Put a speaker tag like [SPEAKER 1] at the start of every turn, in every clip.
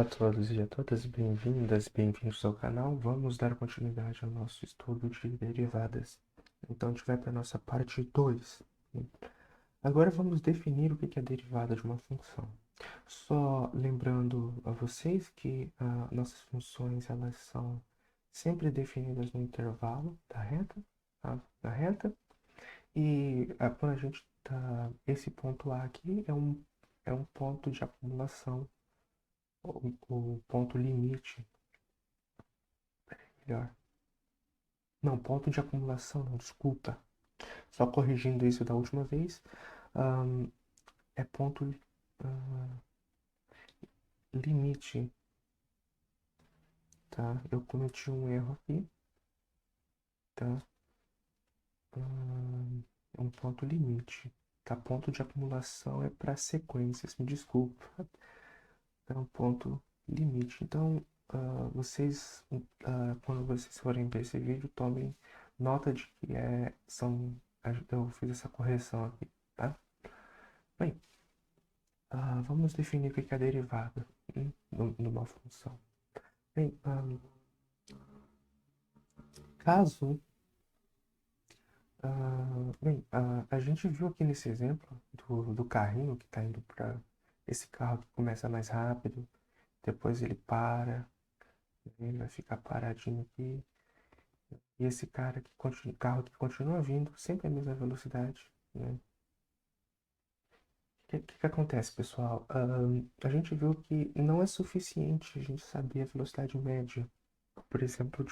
[SPEAKER 1] a todos e a todas, bem-vindas, bem-vindos ao canal. Vamos dar continuidade ao nosso estudo de derivadas. Então, a gente vai para a nossa parte 2. Agora vamos definir o que é a derivada de uma função. Só lembrando a vocês que nossas funções elas são sempre definidas no intervalo da reta, tá? Da reta. E quando a gente tá, esse ponto A aqui é um ponto de acumulação, o ponto limite, melhor. Não, ponto de acumulação, não, desculpa. Só corrigindo isso da última vez. ahn, É ponto limite, tá? Eu cometi um erro aqui, tá? É um ponto limite, tá? Ponto de acumulação é para sequências, me desculpa. É um ponto limite. Então, quando vocês forem ver esse vídeo, tomem nota de que eu fiz essa correção aqui, tá? Bem, vamos definir o que é a derivada numa função. Bem, caso, a gente viu aqui nesse exemplo do carrinho que está indo para esse carro que começa mais rápido, depois ele para, ele vai ficar paradinho aqui. E esse carro que continua vindo, sempre a mesma velocidade, né? O que acontece, pessoal? A gente viu que não é suficiente a gente saber a velocidade média, por exemplo,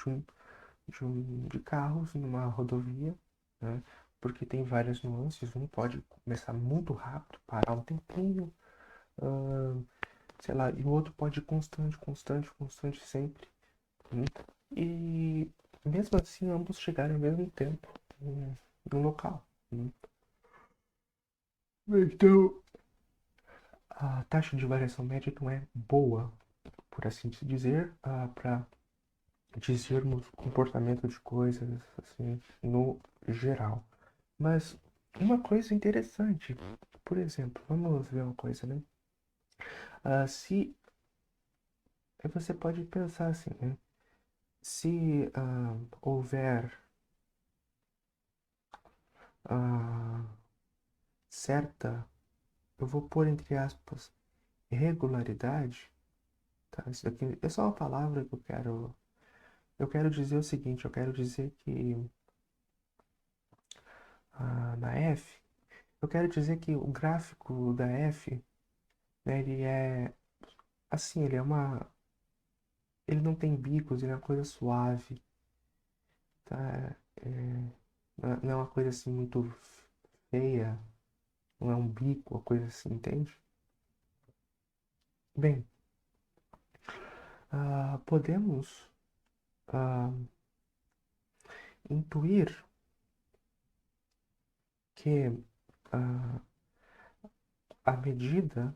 [SPEAKER 1] de carros numa rodovia, né? Porque tem várias nuances. Um pode começar muito rápido, parar um tempinho, sei lá, e o outro pode ir constante, constante, constante sempre, né? E mesmo assim, ambos chegarem ao mesmo tempo no local, né? Então, a taxa de variação média não é boa, por assim se dizer, para dizermos comportamento de coisas assim no geral. Mas uma coisa interessante, por exemplo, vamos ver uma coisa, né? Se você pode pensar assim, né? Se houver ah, certa, eu vou pôr entre aspas, regularidade, tá? Isso daqui é só uma palavra que eu quero dizer o seguinte, eu quero dizer que na F, eu quero dizer que o gráfico da F, né, ele é assim, ele não tem bicos, ele é uma coisa suave, tá? Não é uma coisa assim muito feia, não é um bico, uma coisa assim, entende? Bem, podemos ah, intuir que ah, à medida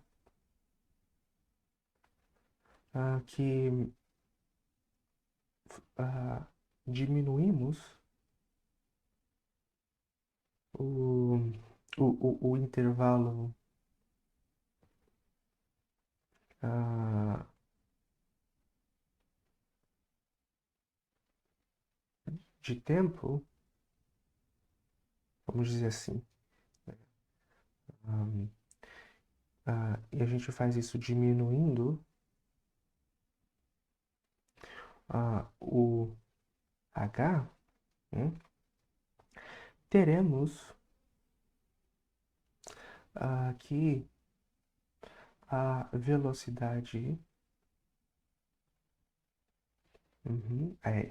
[SPEAKER 1] que diminuímos o, o intervalo ah, de tempo, vamos dizer assim, ah, e a gente faz isso diminuindo o h, né, teremos que a velocidade.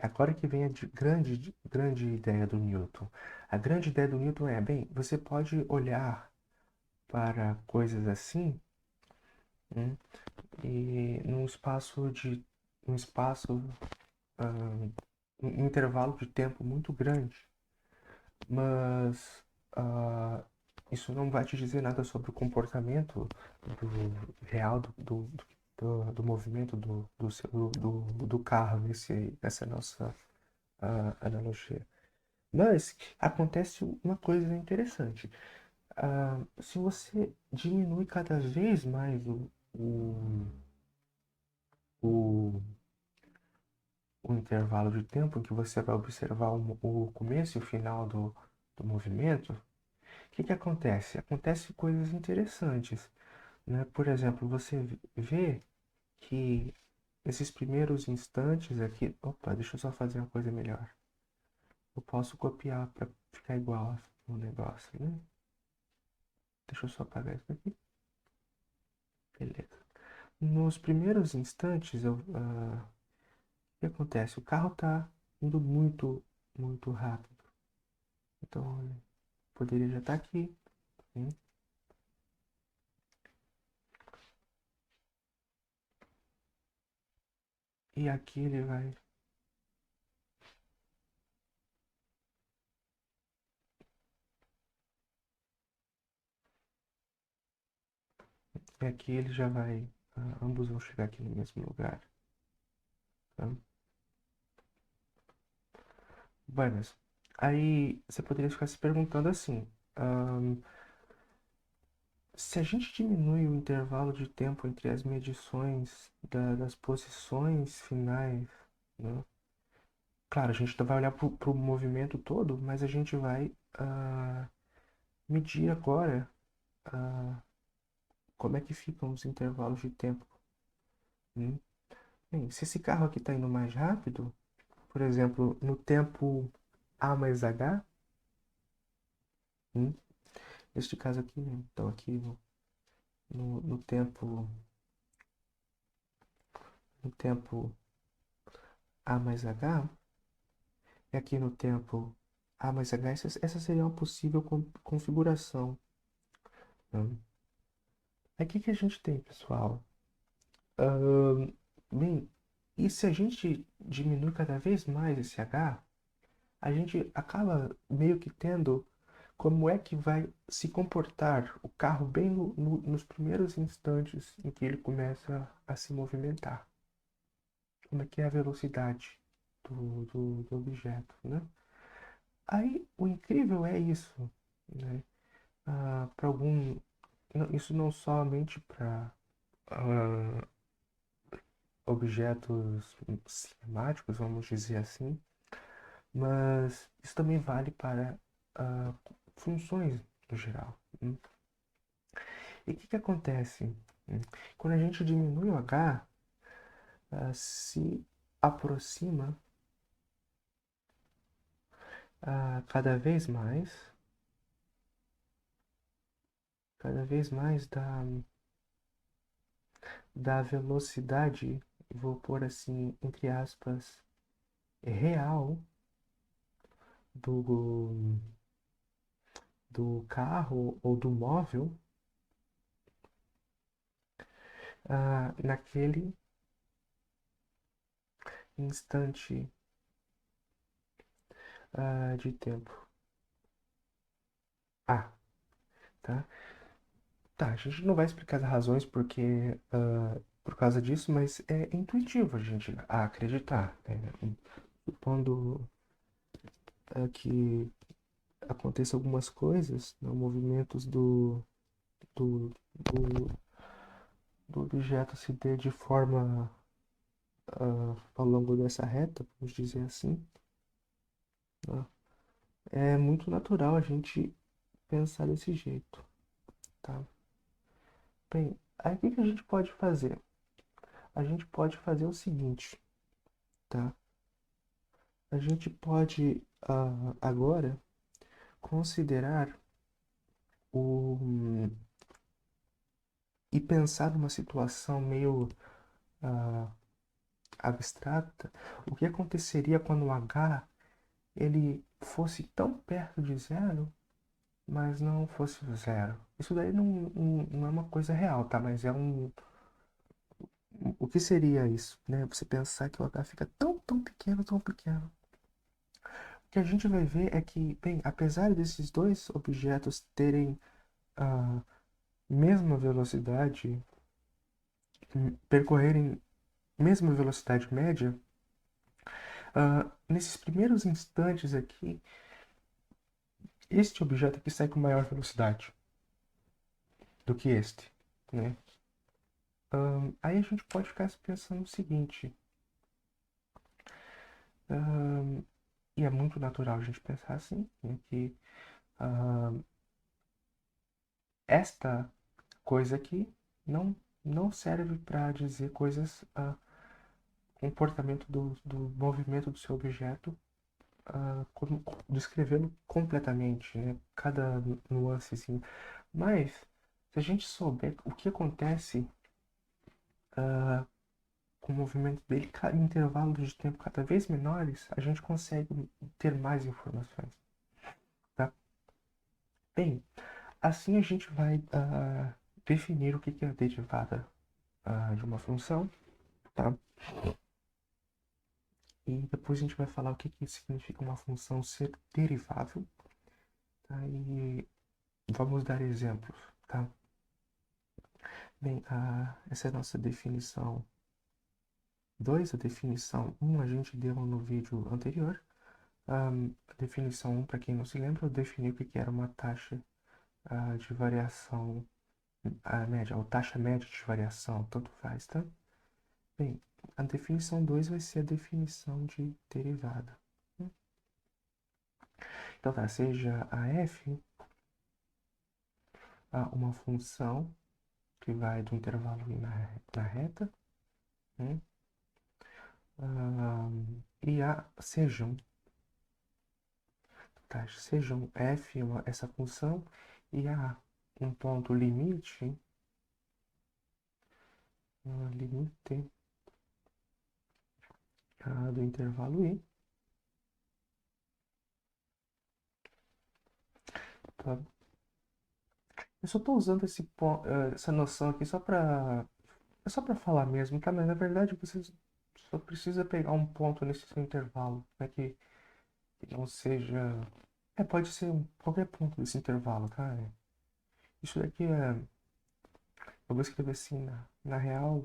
[SPEAKER 1] Agora que vem a grande ideia do Newton. A grande ideia do Newton é, bem, você pode olhar para coisas assim, né, e num espaço, ah, um intervalo de tempo muito grande, mas isso não vai te dizer nada sobre o comportamento real do movimento do carro nessa nossa analogia. Mas acontece uma coisa interessante. Se você diminui cada vez mais o, o intervalo de tempo em que você vai observar o começo e o final do movimento, o que que acontece? Acontecem coisas interessantes, né? Por exemplo, você vê que esses primeiros instantes aqui. Opa, deixa eu só fazer uma coisa melhor. Eu posso copiar para ficar igual o negócio, né? Deixa eu só apagar isso aqui. Beleza. Nos primeiros instantes, o que acontece? O carro está indo muito, muito rápido. Então, ele poderia já estar aqui, né? E aqui ele vai. E aqui ele já vai. Ambos vão chegar aqui no mesmo lugar. Tá? Buenas. Aí você poderia ficar se perguntando assim: ahn, se a gente diminui o intervalo de tempo entre as medições das posições finais, né? Claro, a gente vai olhar para o movimento todo, mas a gente vai medir agora ah, como é que ficam os intervalos de tempo, né? Bem, se esse carro aqui está indo mais rápido, por exemplo, no tempo A mais H, né? Neste caso aqui, né? Então aqui no tempo A mais H, e aqui no tempo A mais H, essa seria uma possível configuração, né? Aí o que que a gente tem, pessoal? Ahn, bem, e se a gente diminui cada vez mais esse H, a gente acaba meio que tendo como é que vai se comportar o carro bem nos primeiros instantes em que ele começa a se movimentar. Como é que é a velocidade do objeto, né? Aí o incrível é isso, né? Para algum, isso não somente para objetos cinemáticos, vamos dizer assim, mas isso também vale para ah, funções no geral, né? E o que que acontece? Quando a gente diminui o H, se aproxima cada vez mais da velocidade, vou pôr assim, entre aspas, real do, do carro ou do móvel, naquele instante de tempo. Ah, tá? Tá, a gente não vai explicar as razões porque, por causa disso, mas é intuitivo a gente acreditar, né? Supondo que aconteça algumas coisas, né, movimentos do, do, do objeto se dê de forma ao longo dessa reta, vamos dizer assim, né? É muito natural a gente pensar desse jeito, tá? Bem, aí o que que a gente pode fazer? A gente pode fazer o seguinte, tá? A gente pode agora considerar o e pensar numa situação meio ah, abstrata, o que aconteceria quando o H ele fosse tão perto de zero, mas não fosse zero. Isso daí não é uma coisa real, tá? Mas é o que seria isso, né? Você pensar que o H fica tão, tão pequeno, tão pequeno. O que a gente vai ver é que, bem, apesar desses dois objetos terem a mesma velocidade, percorrerem mesma velocidade média, nesses primeiros instantes aqui, este objeto aqui sai com maior velocidade do que este, né? Aí a gente pode ficar pensando o seguinte, e é muito natural a gente pensar assim, né, que ahn, esta coisa aqui não serve para dizer coisas, comportamento do movimento do seu objeto, descrevendo completamente, né, cada nuance assim. Mas, se a gente souber o que acontece com o movimento dele em intervalos de tempo cada vez menores, a gente consegue ter mais informações, tá? Bem, assim a gente vai definir o que é a derivada de uma função, tá? E depois a gente vai falar o que significa uma função ser derivável, tá? E vamos dar exemplos, tá? Bem, essa é a nossa definição 2. A definição 1 a gente deu no vídeo anterior. A definição 1, para quem não se lembra, eu defini o que era uma taxa de variação média, ou taxa média de variação, tanto faz, tá? Bem, a definição 2 vai ser a definição de derivada. Então tá, seja a f uma função que vai do intervalo i na reta, né? E sejam f essa função e há um ponto limite, limite do intervalo i, tá? Eu só estou usando essa noção aqui só para falar mesmo, tá? Mas na verdade você só precisa pegar um ponto nesse seu intervalo, né? Que não seja. Pode ser qualquer ponto desse intervalo, tá? Isso daqui eu vou escrever assim, na real,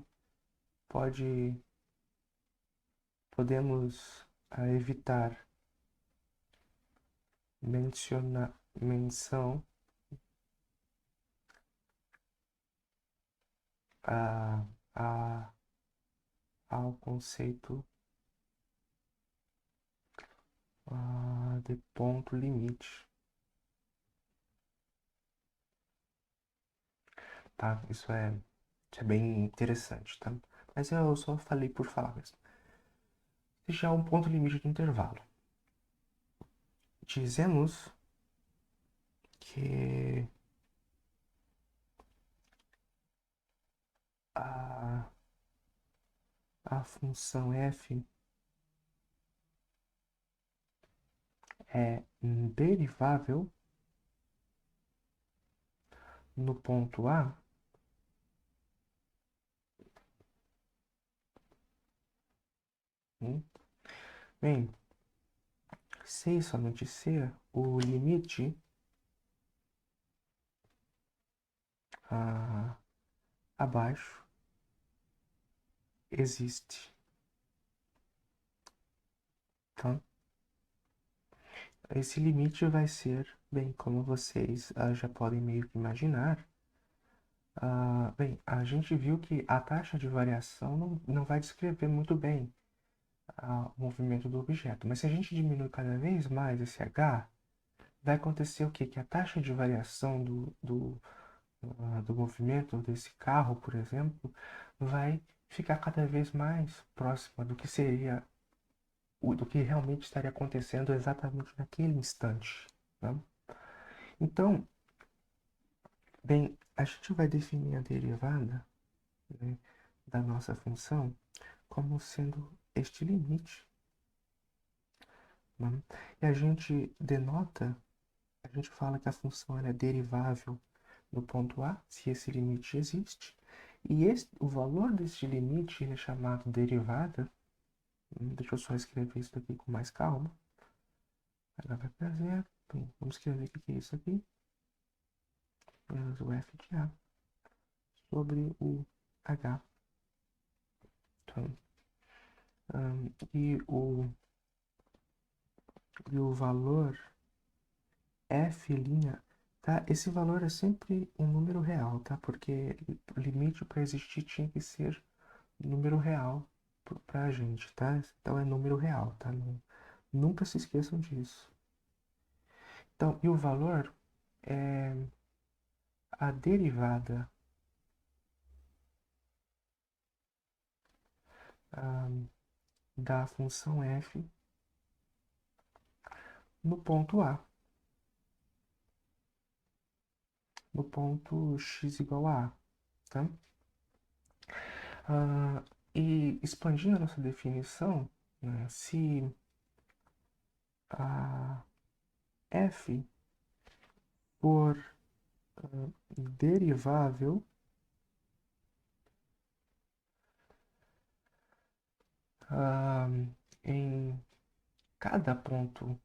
[SPEAKER 1] pode. Podemos evitar menção a, a, ao conceito de ponto limite, tá? Isso é bem interessante, tá? Mas eu só falei por falar mesmo. Já um ponto limite do intervalo. Dizemos que a, a função f é derivável no ponto A hum, bem, se e somente se o limite abaixo existe, tá? Esse limite vai ser, bem, como vocês já podem meio que imaginar, bem, a gente viu que a taxa de variação não vai descrever muito bem o movimento do objeto, mas se a gente diminui cada vez mais esse h, vai acontecer o quê? Que a taxa de variação do movimento desse carro, por exemplo, vai ficar cada vez mais próxima do que seria, do que realmente estaria acontecendo exatamente naquele instante, né? Então, bem, a gente vai definir a derivada, né, da nossa função como sendo este limite, né? E a gente a gente fala que a função ela é derivável no ponto A, se esse limite existe, e o valor desse limite é chamado derivada. Deixa eu só escrever isso aqui com mais calma. Ela vai fazer. Bem, vamos escrever o que é isso aqui. Menos o f de A sobre o h. Então, e o valor f', tá? Esse valor é sempre um número real, tá? Porque o limite para existir tinha que ser número real para a gente, tá? Então é número real, tá? Nunca se esqueçam disso. Então, e o valor é a derivada ah, da função f no ponto A, no ponto x igual a A, tá? Ah, e expandindo a nossa definição, né, se a f for derivável ah, em cada ponto,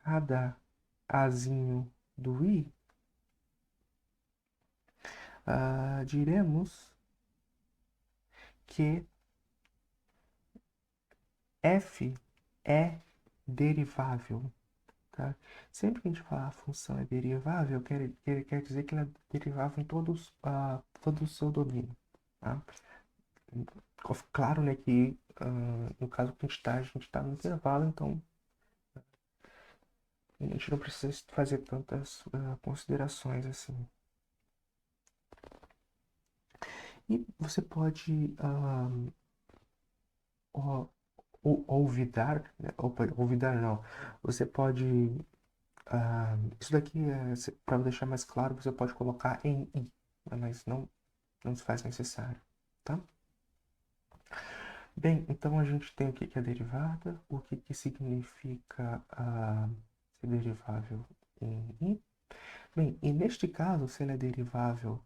[SPEAKER 1] cada azinho do i, diremos que f é derivável. Tá? Sempre que a gente falar a função é derivável, quer dizer que ela é derivável em todo o seu domínio. Tá? Claro, né, que no caso que a gente está no intervalo, então a gente não precisa fazer tantas considerações assim. E você pode olvidar, né? Opa, olvidar não. Você pode. Isso daqui, para deixar mais claro, você pode colocar em i, né, mas não se faz necessário, tá? Bem, então a gente tem o que é derivada, o que significa ser derivável em i. Bem, e neste caso, se ela é derivável,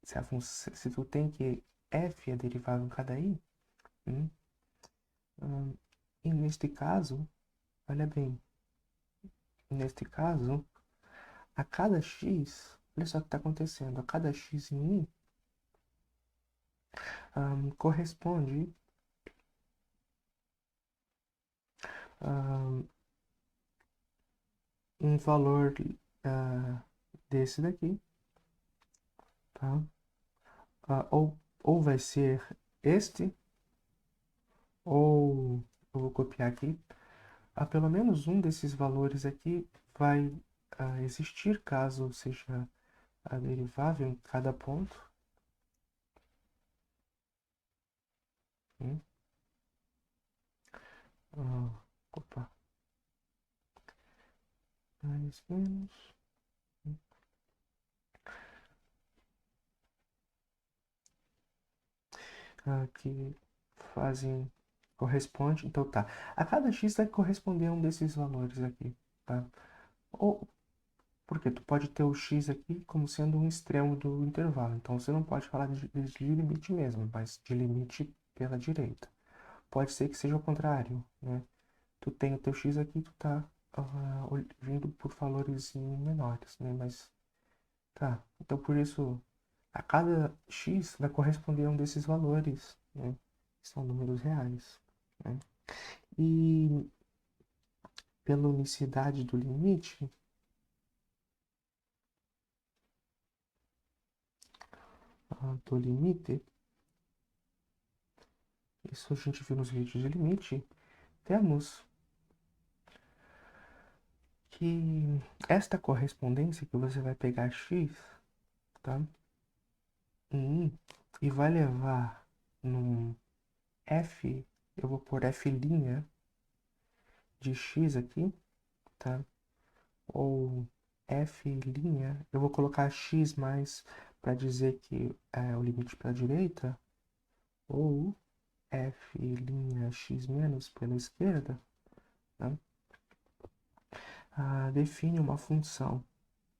[SPEAKER 1] se tu tem que f é derivável em cada i, hum, e neste caso, olha bem, neste caso, a cada x, olha só o que está acontecendo, a cada x em i corresponde a um valor desse daqui, tá? Ou vai ser este, ou eu vou copiar aqui, pelo menos um desses valores aqui vai existir caso seja derivável em cada ponto. Hum? Ah, opa, mais menos, que fazem, corresponde, então tá, a cada x vai corresponder a um desses valores aqui, tá? Ou, porque tu pode ter o x aqui como sendo um extremo do intervalo. Então você não pode falar de limite mesmo, mas de limite pela direita. Pode ser que seja o contrário, né? Tu tem o teu x aqui, tu tá vindo por valores menores, né? Mas tá. Então por isso a cada x vai corresponder a um desses valores, né? Que são números reais, né? E pela unicidade do limite, isso a gente viu nos vídeos de limite, temos que esta correspondência que você vai pegar x, tá? E vai levar num f, eu vou pôr f' de x aqui, tá? Ou f', eu vou colocar x mais para dizer que é o limite para a direita, ou f' x menos pela esquerda, tá? Define uma função,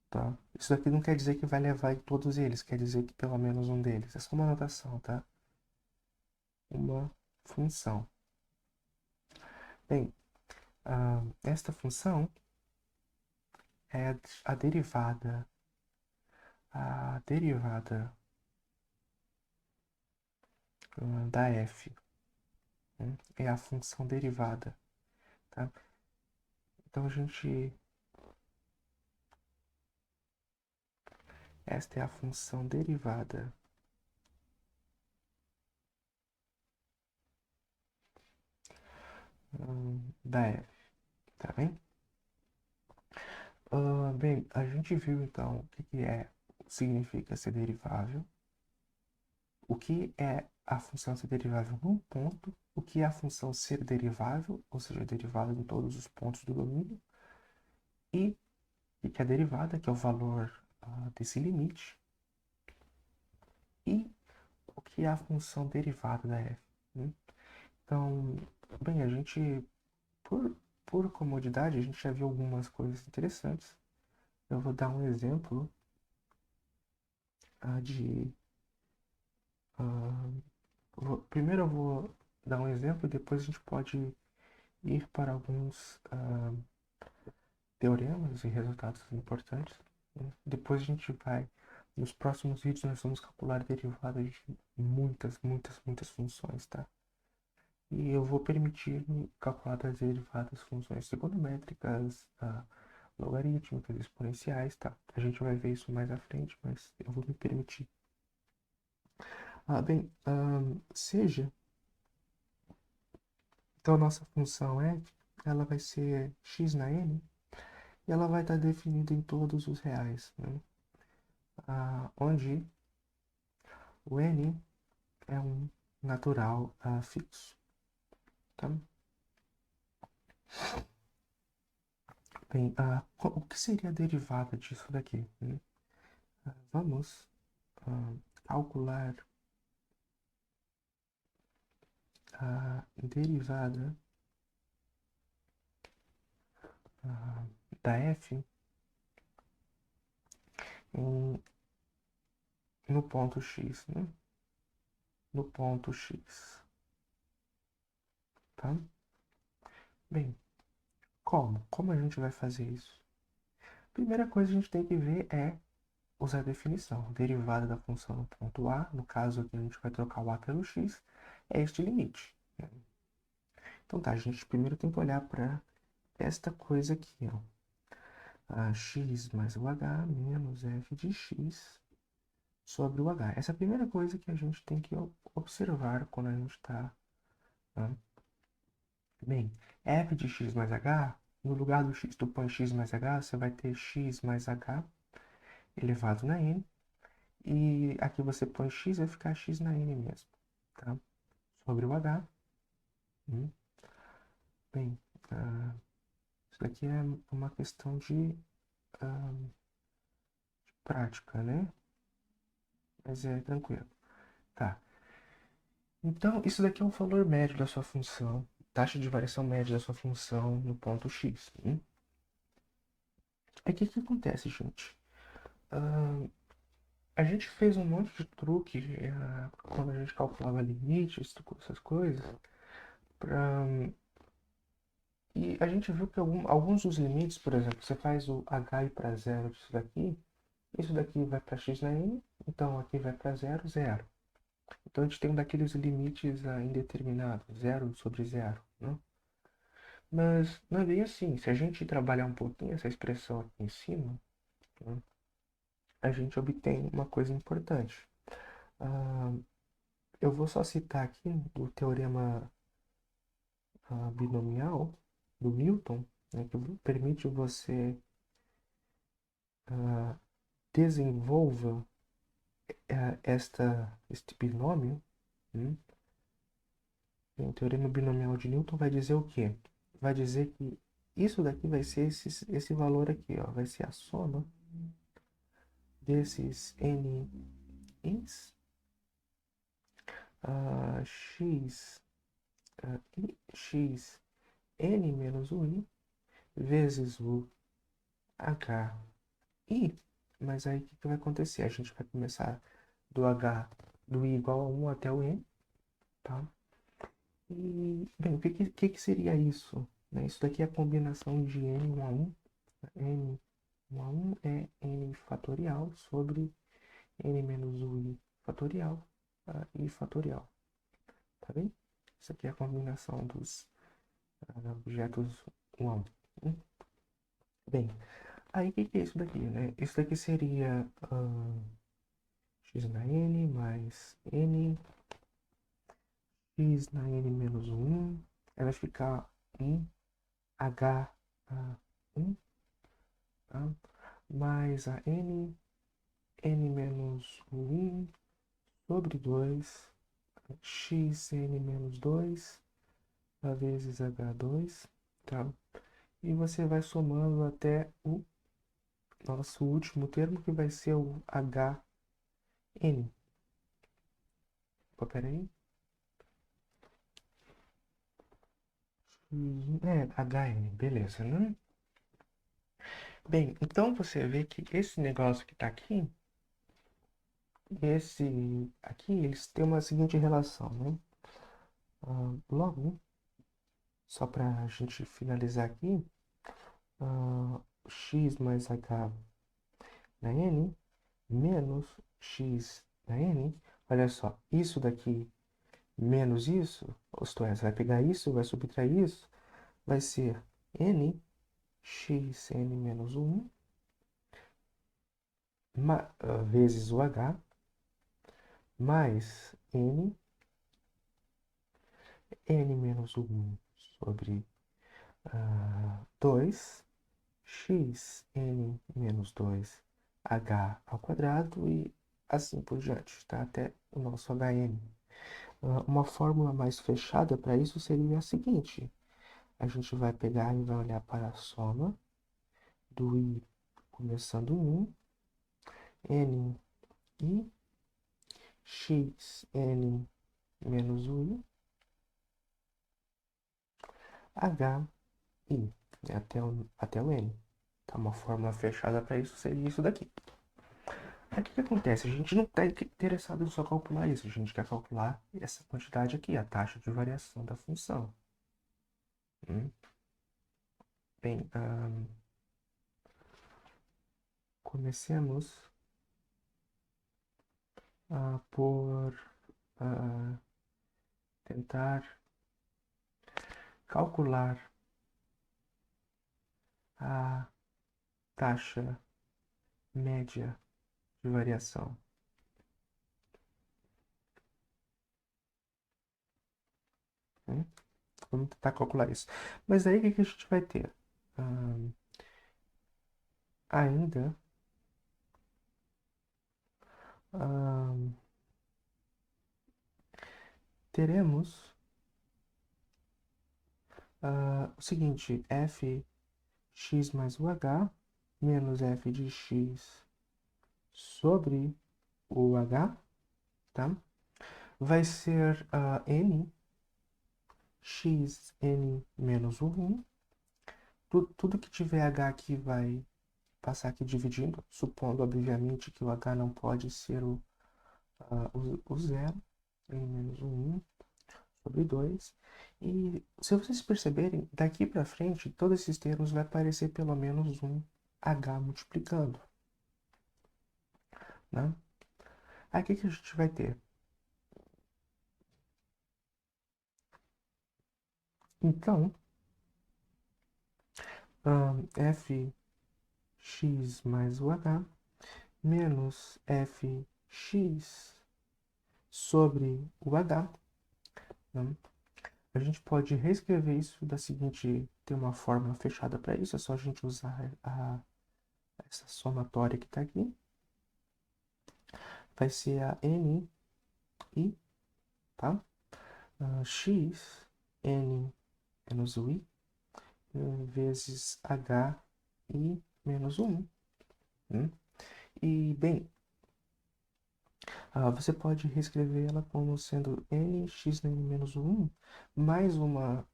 [SPEAKER 1] tá? Isso daqui não quer dizer que vai levar em todos eles, quer dizer que pelo menos um deles. É só uma anotação, tá? Uma função. Bem, esta função é a derivada da f, né? É a função derivada, tá? Então a gente Esta é a função derivada da f, tá bem? Bem, a gente viu então o que significa ser derivável, o que é a função ser derivável num ponto, o que é a função ser derivável, ou seja, derivada em todos os pontos do domínio, e o que é a derivada, que é o valor desse limite, e o que é a função derivada da f, né? Então, bem, a gente, por, por comodidade, a gente já viu algumas coisas interessantes. Eu vou dar um exemplo de. Primeiro eu vou dar um exemplo e depois a gente pode ir para alguns teoremas e resultados importantes, né? Depois a gente vai. Nos próximos vídeos nós vamos calcular derivadas de muitas funções, tá? E eu vou permitir calcular das derivadas funções trigonométricas, logarítmicas, exponenciais, tá? A gente vai ver isso mais à frente, mas eu vou me permitir. Bem, seja, então a nossa função f, ela vai ser x na n, e ela vai estar definida em todos os reais, né? Onde o n é um natural fixo, tá? Bem, o que seria a derivada disso daqui, né? Vamos calcular a derivada da f no ponto x, né? No ponto x, tá? Bem, como? Como a gente vai fazer isso? Primeira coisa que a gente tem que ver é usar a definição. Derivada da função no ponto A, no caso aqui a gente vai trocar o A pelo x, é este limite, né? Então tá, a gente primeiro tem que olhar para esta coisa aqui, ó. X mais o h menos f de x sobre o h. Essa é a primeira coisa que a gente tem que observar quando a gente está. Bem, f de x mais h, no lugar do x tu põe x mais h, você vai ter x mais h elevado na n. E aqui você põe x, vai ficar x na n mesmo, tá? Sobre o h. Bem, isso daqui é uma questão de prática, né? Mas é tranquilo. Tá. Então, isso daqui é o valor médio da sua função, taxa de variação média da sua função no ponto x. Aí o que acontece, gente? A gente fez um monte de truque quando a gente calculava limites, essas coisas, pra, e a gente viu que alguns dos limites, por exemplo, você faz o h ir para zero disso daqui, isso daqui vai para x na n, então aqui vai para zero, zero. Então a gente tem um daqueles limites indeterminados, zero sobre zero, né? Mas não é bem assim. Se a gente trabalhar um pouquinho essa expressão aqui em cima, né, a gente obtém uma coisa importante. Ah, eu vou só citar aqui o teorema binomial do Newton, né, que permite você desenvolva este binômio. Né? O teorema binomial de Newton vai dizer o quê? Vai dizer que isso daqui vai ser esse valor aqui, ó, vai ser a soma desses n ins x, x n menos o i vezes o h i. Mas aí o que vai acontecer? A gente vai começar do h do i igual a 1 até o n, tá? E, bem, o que seria isso? Né? Isso daqui é a combinação de n1 a 1. N1 a 1 é n fatorial sobre n menos o i fatorial, i fatorial. Tá bem? Isso aqui é a combinação dos objetos 1 a 1. Bem, Aí, o que que é isso daqui, né? Isso daqui seria x na n mais n, x na n menos 1. Aí vai ficar 1 h a 1, tá? Mais a n menos 1 sobre 2, xn menos 2, a vezes h2, tá? E você vai somando até o nosso último termo, que vai ser o hn. Opa, peraí. HN, beleza, né? Bem, então você vê que esse negócio que tá aqui, esse aqui, eles têm uma seguinte relação, né? Logo, só pra gente finalizar aqui, x mais h na n menos x na n, olha só, isso daqui menos isso, isto é, você vai pegar isso, vai subtrair isso, vai ser n xn menos 1 vezes o h mais n menos 1 sobre 2 x n menos 2 h ao quadrado e assim por diante, tá? Até o nosso hn. Uma fórmula mais fechada para isso seria a seguinte: a gente vai pegar e vai olhar para a soma do i começando em 1, n i x n menos o i h i, né, até o n. Tá? Uma fórmula fechada para isso seria isso daqui. Aí o que acontece? A gente não está interessado em só calcular isso, a gente quer calcular essa quantidade aqui, a taxa de variação da função. Bem, comecemos por tentar calcular a taxa média de variação. Vamos tentar calcular isso. Mas aí o que que a gente vai ter? Ainda teremos o seguinte: fx mais o h menos f de x sobre o h, tá? Vai ser n x n menos 1. Tudo que tiver h aqui vai passar aqui dividindo, supondo, obviamente, que o h não pode ser o zero, n menos 1 sobre 2. E se vocês perceberem, daqui para frente, todos esses termos vai aparecer pelo menos um h multiplicando, né? Aí o que que a gente vai ter? Então, fx mais o h menos fx sobre o h, né? A gente pode reescrever isso da seguinte, ter uma fórmula fechada para isso, é só a gente usar essa somatória que está aqui. Vai ser a n i, tá? X n menos o i vezes h i menos 1. E, bem, você pode reescrever ela como sendo n x n menos 1 mais uma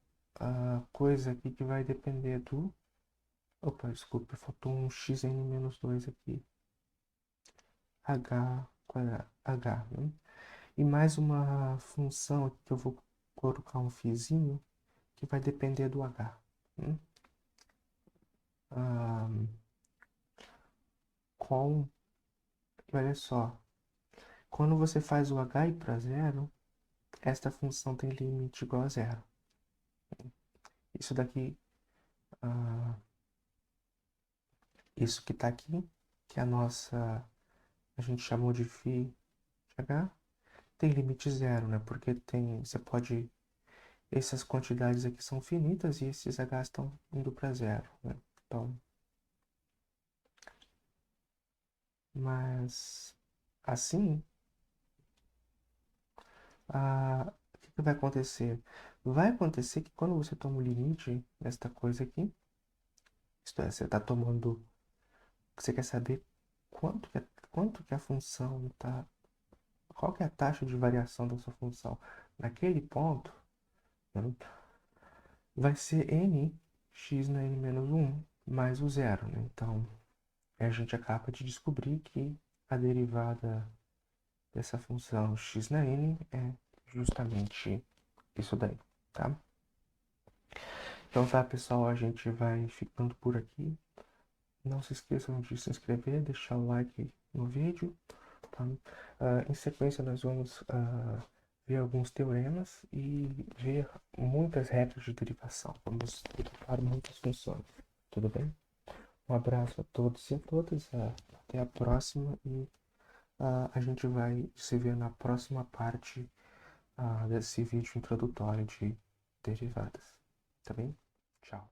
[SPEAKER 1] coisa aqui que vai depender do... Opa, desculpa, faltou um xn menos 2 aqui. H quadrado, H, né? E mais uma função aqui que eu vou colocar um fizinho que vai depender do H, né? Ah, olha só, quando você faz o H ir para zero, esta função tem limite igual a zero. Isso daqui isso que está aqui, que é a gente chamou de φ de h, tem limite zero, né? Porque você pode, essas quantidades aqui são finitas e esses h estão indo para zero, né? Então, mas assim, o que vai acontecer? Vai acontecer que quando você toma o limite desta coisa aqui, isto é, você está tomando, você quer saber quanto que a função está, qual que é a taxa de variação da sua função naquele ponto, né? Vai ser n x na n menos 1 mais o zero, né? Então, a gente acaba de descobrir que a derivada dessa função x na n é justamente isso daí, tá? Então tá, pessoal, a gente vai ficando por aqui. Não se esqueçam de se inscrever, deixar o like no vídeo, tá? Em sequência, nós vamos ver alguns teoremas e ver muitas regras de derivação. Vamos derivar muitas funções, tudo bem? Um abraço a todos e a todas, até a próxima e a gente vai se ver na próxima parte desse vídeo introdutório de derivadas, tá bem? Tchau.